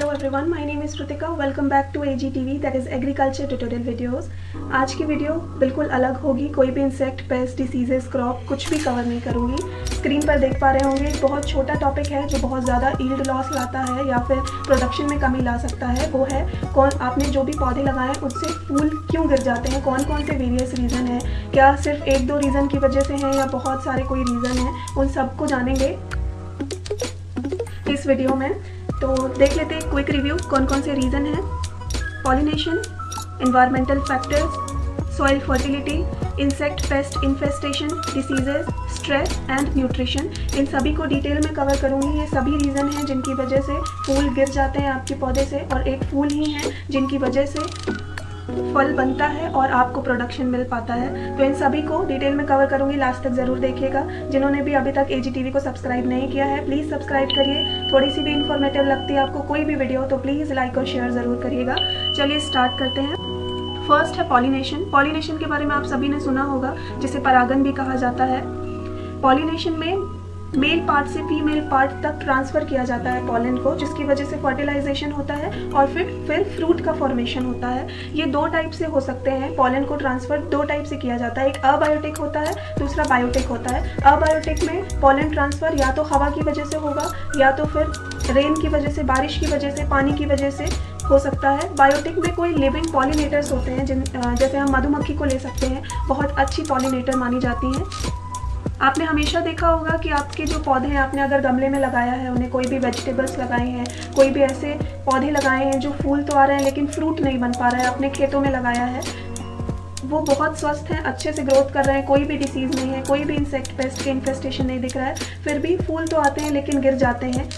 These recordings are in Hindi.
Hello everyone, my name is Ritika. Welcome back to AGTV, that is Agriculture Tutorial Videos. आज की वीडियो बिल्कुल अलग होगी. कोई भी इंसेक्ट, पेस्ट, डिसीजेस, क्रॉप कुछ भी कवर नहीं करूँगी. स्क्रीन पर देख पा रहे होंगे एक बहुत छोटा टॉपिक है जो बहुत ज़्यादा ईल्ड लॉस लाता है या फिर प्रोडक्शन में कमी ला सकता है. वो है आपने जो भी पौधे लगाए हैं उससे फूल क्यों गिर जाते हैं, कौन कौन से वेरियस रीज़न है, क्या सिर्फ एक दो रीज़न की वजह से हैं या बहुत सारे कोई रीज़न है, उन सबको जानेंगे इस वीडियो में. तो देख लेते हैं क्विक रिव्यू कौन कौन से रीज़न हैं. Pollination, environmental factors, soil fertility, insect pest infestation, diseases, stress and nutrition. इन सभी को डिटेल में कवर करूँगी. ये सभी रीज़न हैं जिनकी वजह से फूल गिर जाते हैं आपके पौधे से, और एक फूल ही हैं जिनकी वजह से फल बनता है और आपको प्रोडक्शन मिल पाता है. तो इन सभी को डिटेल में कवर करूंगी, लास्ट तक ज़रूर देखिएगा. जिन्होंने भी अभी तक AGTV को सब्सक्राइब नहीं किया है प्लीज़ सब्सक्राइब करिए. थोड़ी सी भी इन्फॉर्मेटिव लगती है आपको कोई भी वीडियो तो प्लीज़ लाइक और शेयर ज़रूर करिएगा. चलिए स्टार्ट करते हैं. फर्स्ट है पॉलिनेशन. पॉलिनेशन के बारे में आप सभी ने सुना होगा, जिसे परागन भी कहा जाता है. पॉलिनेशन में मेल पार्ट से फीमेल पार्ट तक ट्रांसफ़र किया जाता है पॉलन को, जिसकी वजह से फर्टिलाइजेशन होता है और फिर फ्रूट का फॉर्मेशन होता है. ये दो टाइप से हो सकते हैं. पॉलन को ट्रांसफ़र दो टाइप से किया जाता है. एक अबायोटिक होता है, दूसरा बायोटिक होता है. अबायोटिक में पॉलन ट्रांसफ़र या तो हवा की वजह से होगा या तो फिर रेन की वजह से, बारिश की वजह से, पानी की वजह से हो सकता है. बायोटिक में कोई लिविंग पॉलिनेटर्स होते हैं जैसे हम मधुमक्खी को ले सकते हैं, बहुत अच्छी पॉलिनेटर मानी जाती हैं. आपने हमेशा देखा होगा कि आपके जो पौधे हैं, आपने अगर गमले में लगाया है, उन्हें कोई भी वेजिटेबल्स लगाए हैं, कोई भी ऐसे पौधे लगाए हैं जो फूल तो आ रहे हैं लेकिन फ्रूट नहीं बन पा रहा है, अपने खेतों में लगाया है, वो बहुत स्वस्थ हैं, अच्छे से ग्रोथ कर रहे हैं, कोई भी डिसीज़ नहीं है, कोई भी इंसेक्ट पेस्ट के इन्फेस्टेशन नहीं दिख रहा है, फिर भी फूल तो आते हैं लेकिन गिर जाते हैं.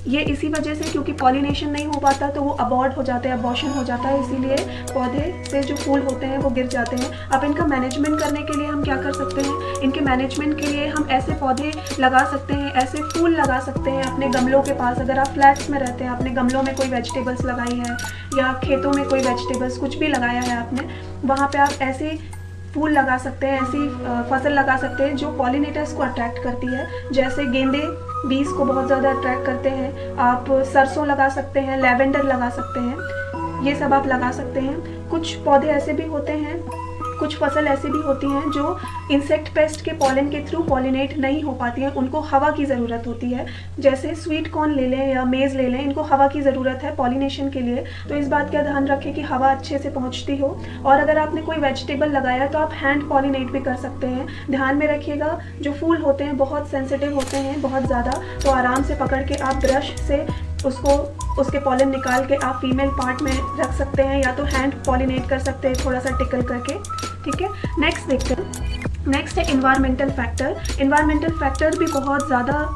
ये इसी वजह से, क्योंकि पॉलिनेशन नहीं हो पाता तो वो अबॉर्ट हो जाते हैं, अबॉर्शन हो जाता है, इसीलिए पौधे से जो फूल होते हैं वो गिर जाते हैं. अब इनका मैनेजमेंट करने के लिए हम क्या कर सकते हैं? इनके मैनेजमेंट के लिए हम ऐसे पौधे लगा सकते हैं, ऐसे फूल लगा सकते हैं अपने गमलों के पास. अगर आप फ्लैट्स में रहते हैं, आपने गमलों में कोई वेजिटेबल्स लगाई है या खेतों में कोई वेजिटेबल्स कुछ भी लगाया है आपने, वहाँ पर आप ऐसे फूल लगा सकते हैं, ऐसी फसल लगा सकते हैं जो पॉलिनेटर्स को अट्रैक्ट करती है. जैसे गेंदे बीज को बहुत ज़्यादा अट्रैक्ट करते हैं. आप सरसों लगा सकते हैं, लेवेंडर लगा सकते हैं, ये सब आप लगा सकते हैं. कुछ पौधे ऐसे भी होते हैं, कुछ फसल ऐसी भी होती हैं जो इंसेक्ट पेस्ट के पॉलन के थ्रू पॉलिनेट नहीं हो पाती हैं, उनको हवा की ज़रूरत होती है. जैसे स्वीट कॉर्न ले लें या मेज़ ले लें, इनको हवा की ज़रूरत है पॉलिनेशन के लिए. तो इस बात का ध्यान रखें कि हवा अच्छे से पहुंचती हो. और अगर आपने कोई वेजिटेबल लगाया तो आप हैंड पॉलिनेट भी कर सकते हैं. ध्यान में रखिएगा, जो फूल होते हैं बहुत सेंसिटिव होते हैं, बहुत ज़्यादा, तो आराम से पकड़ के आप ब्रश से उसके पॉलन निकाल के आप फीमेल पार्ट में रख सकते हैं, या तो हैंड पॉलिनेट कर सकते हैं थोड़ा सा टिकल करके. ठीक है, नेक्स्ट देखते हैं. नेक्स्ट है इन्वायरमेंटल फैक्टर. इन्वायरमेंटल फैक्टर भी बहुत ज़्यादा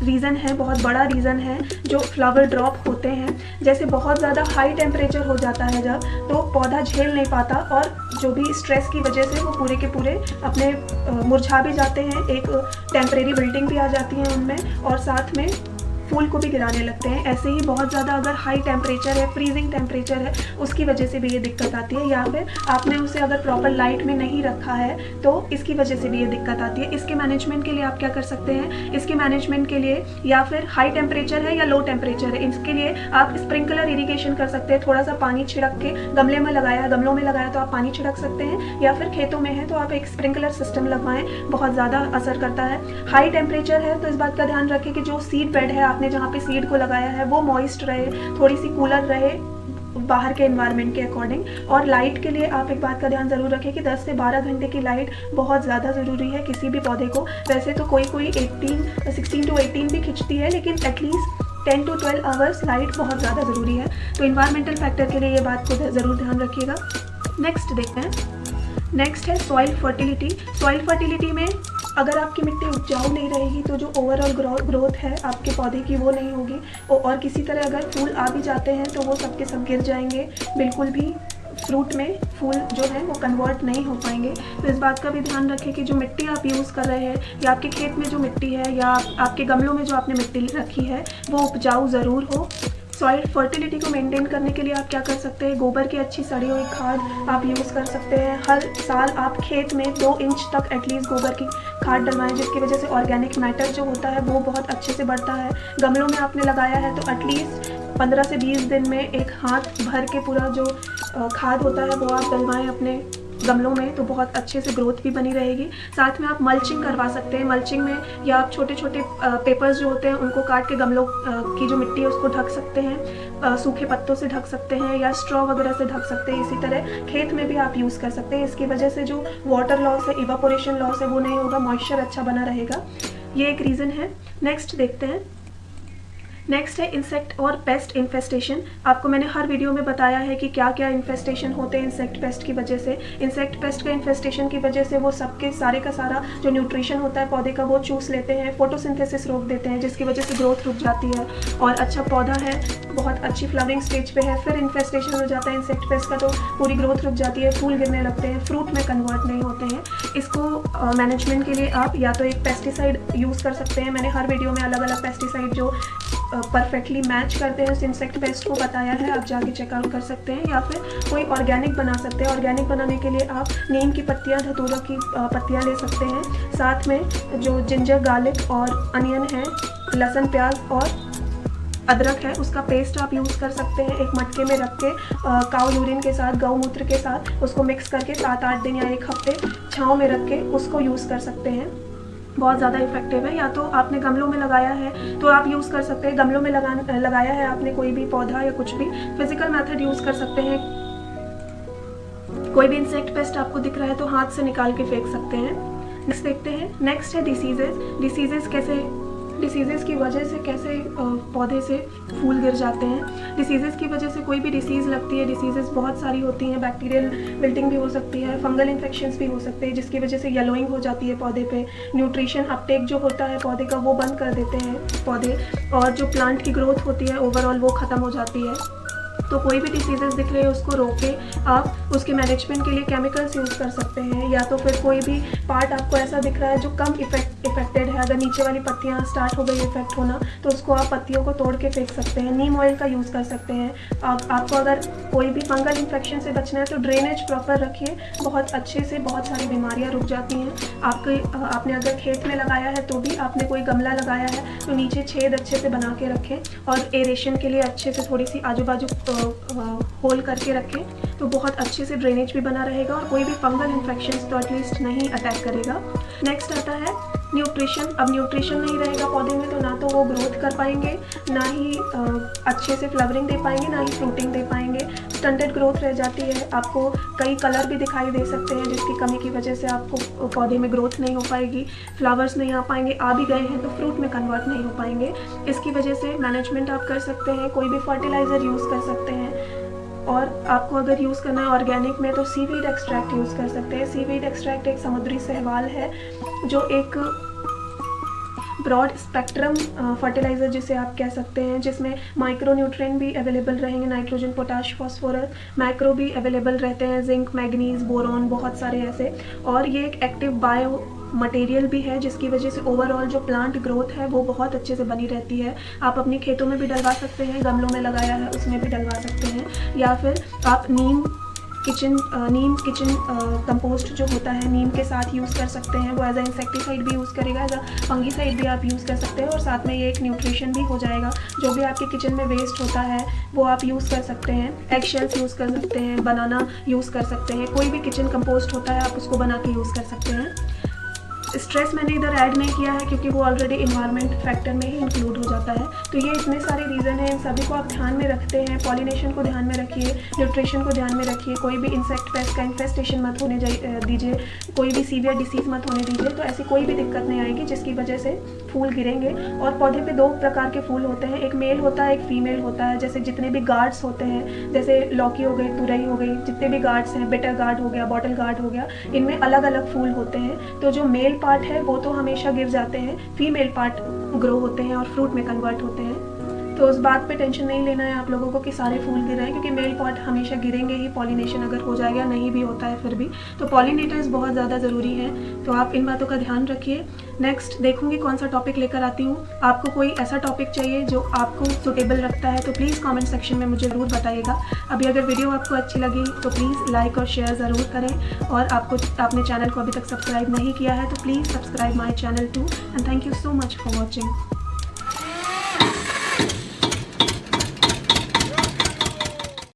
रीज़न है, बहुत बड़ा रीज़न है जो फ्लावर ड्रॉप होते हैं. जैसे बहुत ज़्यादा हाई टेम्परेचर हो जाता है जब, तो पौधा झेल नहीं पाता और जो भी स्ट्रेस की वजह से वो पूरे के पूरे अपने मुरझा भी जाते हैं. एक टेम्परेरी विल्टिंग भी आ जाती है उनमें, और साथ में फूल को भी गिराने लगते हैं. ऐसे ही बहुत ज़्यादा अगर हाई टेम्परेचर है, फ्रीजिंग टेम्परेचर है, उसकी वजह से भी ये दिक्कत आती है. या फिर आपने उसे अगर प्रॉपर लाइट में नहीं रखा है तो इसकी वजह से भी ये दिक्कत आती है. इसके मैनेजमेंट के लिए आप क्या कर सकते हैं? इसके मैनेजमेंट के लिए, या फिर हाई टेम्परेचर है या लो टेम्परेचर है, इसके लिए आप स्प्रिंकलर इरीगेशन कर सकते हैं. थोड़ा सा पानी छिड़क के गमलों में लगाया तो आप पानी छिड़क सकते हैं, या फिर खेतों में है तो आप एक स्प्रिंकलर सिस्टम लगवाएं, बहुत ज़्यादा असर करता है. हाई टेम्परेचर है तो इस बात का ध्यान रखें कि जो सीड बेड है, आपने जहाँ पे सीड को लगाया है, वो मॉइस्ट रहे, थोड़ी सी कूलर रहे बाहर के एनवायरनमेंट के अकॉर्डिंग. और लाइट के लिए आप एक बात का ध्यान ज़रूर रखें कि 10 से 12 घंटे की लाइट बहुत ज़्यादा ज़रूरी है किसी भी पौधे को. वैसे तो कोई 16 to 18 भी खिंचती है, लेकिन एटलीस्ट 10 to 12 आवर्स लाइट बहुत ज़्यादा ज़रूरी है. तो इन्वायरमेंटल फैक्टर के लिए ये बात को ज़रूर ध्यान रखिएगा. नेक्स्ट देखते हैं. नेक्स्ट है सॉइल फर्टिलिटी. सॉइल फर्टिलिटी में अगर आपकी मिट्टी उपजाऊ नहीं रहेगी तो जो ओवरऑल ग्रोथ है आपके पौधे की वो नहीं होगी, और किसी तरह अगर फूल आ भी जाते हैं तो वो सबके सब गिर जाएंगे, बिल्कुल भी फ्रूट में फूल जो है वो कन्वर्ट नहीं हो पाएंगे. तो इस बात का भी ध्यान रखें कि जो मिट्टी आप यूज़ कर रहे हैं, या आपके खेत में जो मिट्टी है, या आपके गमलों में जो आपने मिट्टी रखी है, वो उपजाऊ ज़रूर हो. सॉइल फर्टिलिटी को मेंटेन करने के लिए आप क्या कर सकते हैं, गोबर की अच्छी सड़ी हुई खाद आप यूज़ कर सकते हैं। हर साल आप खेत में 2 इंच तक एटलीस्ट गोबर की खाद डलवाएं, जिसकी वजह से ऑर्गेनिक मैटर जो होता है वो बहुत अच्छे से बढ़ता है। गमलों में आपने लगाया है तो एटलीस्ट 15 से 20 दिन में एक हाथ भर के पूरा जो खाद होता है वो आप डलवाएं अपने गमलों में, तो बहुत अच्छे से ग्रोथ भी बनी रहेगी। साथ में आप मल्चिंग करवा सकते हैं। मल्चिंग में या आप छोटे छोटे पेपर्स जो होते हैं उनको काट के गमलों की जो मिट्टी है उसको ढक सकते हैं, सूखे पत्तों से ढक सकते हैं या स्ट्रॉ वगैरह से ढक सकते हैं। इसी तरह खेत में भी आप यूज़ कर सकते हैं। इसकी वजह से जो वाटर लॉस है, इवापोरेशन लॉस है वो नहीं होगा, मॉइस्चर अच्छा बना रहेगा। ये एक रीज़न है। नेक्स्ट देखते हैं। नेक्स्ट है इंसेक्ट और पेस्ट इन्फेस्टेशन। आपको मैंने हर वीडियो में बताया है कि क्या क्या इन्फेस्टेशन होते हैं इंसेक्ट पेस्ट की वजह से। इंसेक्ट पेस्ट का इन्फेस्टेशन की वजह से वो सबके सारे का सारा जो न्यूट्रिशन होता है पौधे का वो चूस लेते हैं, फोटोसिंथेसिस रोक देते हैं, जिसकी वजह से ग्रोथ रुक जाती है और अच्छा पौधा है बहुत अच्छी फ्लावरिंग स्टेज पे है, फिर इन्फेस्टेशन हो जाता है इंसेक्ट पेस्ट का तो पूरी ग्रोथ रुक जाती है, फूल गिरने लगते हैं, फ्रूट में कन्वर्ट नहीं होते हैं। इसको मैनेजमेंट के लिए आप या तो एक पेस्टिसाइड यूज़ कर सकते हैं। मैंने हर वीडियो में अलग अलग पेस्टिसाइड जो परफेक्टली मैच करते हैं उस इंसेक्ट पेस्ट को बताया है, आप जाके चेकआउट कर सकते हैं। या फिर कोई ऑर्गेनिक बना सकते हैं। ऑर्गेनिक बनाने के लिए आप नीम की पत्तियाँ, धतूरा की पत्तियाँ ले सकते हैं। साथ में जो जिंजर, गार्लिक और अनियन है, लहसुन, प्याज और अदरक है, उसका पेस्ट आप यूज़ कर सकते हैं। एक मटके में रख के काऊ यूरिन के साथ, गौमूत्र के साथ उसको मिक्स करके 7-8 दिन या 1 हफ्ते छाँव में रख के उसको यूज़ कर सकते हैं। बहुत ज़्यादा इफेक्टिव है। या तो आपने गमलों में लगाया है तो आप यूज़ कर सकते हैं। गमलों में लगाया है आपने कोई भी पौधा या कुछ भी, फिजिकल मेथड यूज़ कर सकते हैं। कोई भी इंसेक्ट पेस्ट आपको दिख रहा है तो हाथ से निकाल के फेंक सकते हैं। नेक्स्ट देखते हैं। नेक्स्ट है डिसीजेज़ की वजह से कैसे पौधे से फूल गिर जाते हैं। डिसीजेज़ की वजह से कोई भी डिसीज़ लगती है, डिसीजेज़ बहुत सारी होती हैं। बैक्टीरियल विल्टिंग भी हो सकती है, फंगल इन्फेक्शंस भी हो सकते हैं, जिसकी वजह से येलोइंग हो जाती है पौधे पे। न्यूट्रिशन अपटेक जो होता है पौधे का वो बंद कर देते हैं पौधे, और जो प्लांट की ग्रोथ होती है ओवरऑल वो ख़त्म हो जाती है। तो कोई भी डिसीजेज़ दिख रहे हैं उसको रोके आप उसके मैनेजमेंट के लिए केमिकल्स यूज़ कर सकते हैं। या तो फिर कोई भी पार्ट आपको ऐसा दिख रहा है जो कम इफेक्टेड है, अगर नीचे वाली पत्तियां स्टार्ट हो गई इफेक्ट होना तो उसको आप पत्तियों को तोड़ के फेंक सकते हैं। नीम ऑयल का यूज़ कर सकते हैं। आपको अगर कोई भी फंगल इन्फेक्शन से बचना है तो ड्रेनेज प्रॉपर रखिए, बहुत अच्छे से बहुत सारी बीमारियाँ रुक जाती हैं। आपने अगर खेत में लगाया है तो भी आपने कोई गमला लगाया है तो नीचे छेद अच्छे से बना के रखें और एरेशन के लिए अच्छे से थोड़ी सी आजू बाजू होल करके रखें तो बहुत अच्छे से ड्रेनेज भी बना रहेगा और कोई भी फंगल इन्फेक्शंस तो एटलीस्ट नहीं अटैक करेगा। नेक्स्ट आता है न्यूट्रिशन। अब न्यूट्रिशन नहीं रहेगा पौधे में तो ना तो वो ग्रोथ कर पाएंगे, ना ही अच्छे से फ्लावरिंग दे पाएंगे, ना ही फ्रूटिंग दे पाएंगे। स्टंटेड ग्रोथ रह जाती है, आपको कई कलर भी दिखाई दे सकते हैं जिसकी कमी की वजह से आपको पौधे में ग्रोथ नहीं हो पाएगी, फ्लावर्स नहीं आ पाएंगे, आ भी गए हैं तो फ्रूट में कन्वर्ट नहीं हो पाएंगे। इसकी वजह से मैनेजमेंट आप कर सकते हैं, कोई भी फर्टिलाइज़र यूज़ कर सकते हैं। और आपको अगर यूज़ करना है ऑर्गेनिक में तो सीवीड एक्सट्रैक्ट यूज़ कर सकते हैं। सीवीड एक्सट्रैक्ट एक समुद्री शैवाल है जो एक ब्रॉड स्पेक्ट्रम फर्टिलाइज़र जिसे आप कह सकते हैं, जिसमें माइक्रो न्यूट्रिएंट भी अवेलेबल रहेंगे, नाइट्रोजन, पोटाश, फास्फोरस, मैक्रो भी अवेलेबल रहते हैं, जिंक, मैग्नीज, बोरॉन, बहुत सारे ऐसे। और ये एक एक्टिव बायो मटेरियल भी है जिसकी वजह से ओवरऑल जो प्लांट ग्रोथ है वो बहुत अच्छे से बनी रहती है। आप अपने खेतों में भी डलवा सकते हैं, गमलों में लगाया है उसमें भी डलवा सकते हैं। या फिर आप नीम किचन कंपोस्ट जो होता है नीम के साथ यूज़ कर सकते हैं, वो एज अ इंसेक्टिसाइड भी यूज़ करेगा, एज अ फंगीसाइड भी आप यूज़ कर सकते हैं और साथ में ये एक न्यूट्रिशन भी हो जाएगा। जो भी आपके किचन में वेस्ट होता है वो आप यूज़ कर सकते हैं। एग शेल्स यूज़ कर सकते हैं, बनाना यूज़ कर सकते हैं, कोई भी किचन कंपोस्ट होता है आप उसको बना के यूज़ कर सकते हैं। स्ट्रेस मैंने इधर ऐड नहीं किया है क्योंकि वो ऑलरेडी इन्वायरमेंट फैक्टर में ही इंक्लूड हो जाता है। तो ये इतने सारे रीज़न हैं, इन सभी को आप ध्यान में रखते हैं। पॉलिनेशन को ध्यान में रखिए, न्यूट्रिशन को ध्यान में रखिए, कोई भी इंसेक्ट पेस्ट का इन्फेस्टेशन मत होने दीजिए, कोई भी सीवियर डिसीज़ मत होने दीजिए, तो ऐसी कोई भी दिक्कत नहीं आएगी जिसकी वजह से फूल गिरेंगे। और पौधे पे 2 प्रकार के फूल होते हैं, एक मेल होता है, एक फीमेल होता है। जैसे जितने भी गार्ड्स होते हैं, जैसे लौकी हो गई, तुरई हो गई, जितने भी गार्ड्स हैं, बिटर गार्ड हो गया, बॉटल गार्ड हो गया, इनमें अलग अलग फूल होते हैं। तो जो मेल पार्ट है वो तो हमेशा गिर जाते हैं, फीमेल पार्ट ग्रो होते हैं और फ्रूट में कन्वर्ट होते हैं। तो उस बात पे टेंशन नहीं लेना है आप लोगों को कि सारे फूल गिर रहे हैं, क्योंकि मेल पॉट हमेशा गिरेंगे ही, पॉलिनेशन अगर हो जाएगा, नहीं भी होता है फिर भी। तो पॉलिनेटर्स बहुत ज़्यादा ज़रूरी हैं, तो आप इन बातों का ध्यान रखिए। नेक्स्ट देखूंगी कौन सा टॉपिक लेकर आती हूँ। आपको कोई ऐसा टॉपिक चाहिए जो आपको सुटेबल रखता है तो प्लीज़ कमेंट सेक्शन में मुझे ज़रूर बताइएगा। अभी अगर वीडियो आपको अच्छी लगी तो प्लीज़ लाइक और शेयर ज़रूर करें, और आपने चैनल को अभी तक सब्सक्राइब नहीं किया है तो please subscribe my channel to, and thank you so much for watching.